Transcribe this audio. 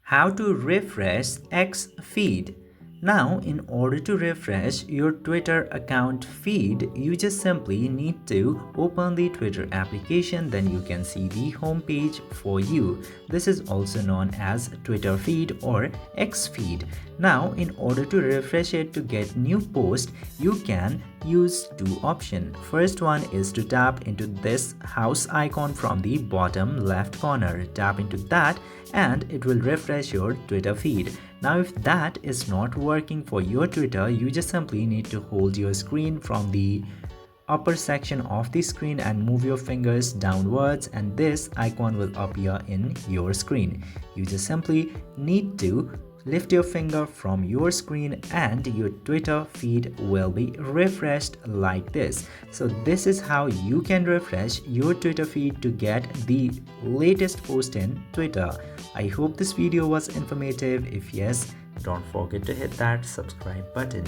How to refresh X feed. Now, in order to refresh your Twitter account feed, you just simply need to open the Twitter application, then you can see the home page for you. This is also known as Twitter feed or X feed. Now, in order to refresh it to get new post, you can use two options. First one is to tap into this house icon from the bottom left corner. Tap into that and it will refresh your Twitter feed. Now if that is not working for your Twitter, you just simply need to hold your screen from the upper section of the screen and move your fingers downwards, and this icon will appear in your screen. You just simply need to lift your finger from your screen and your Twitter feed will be refreshed like this. So this is how you can refresh your Twitter feed to get the latest post in Twitter. I hope this video was informative. If yes, don't forget to hit that subscribe button.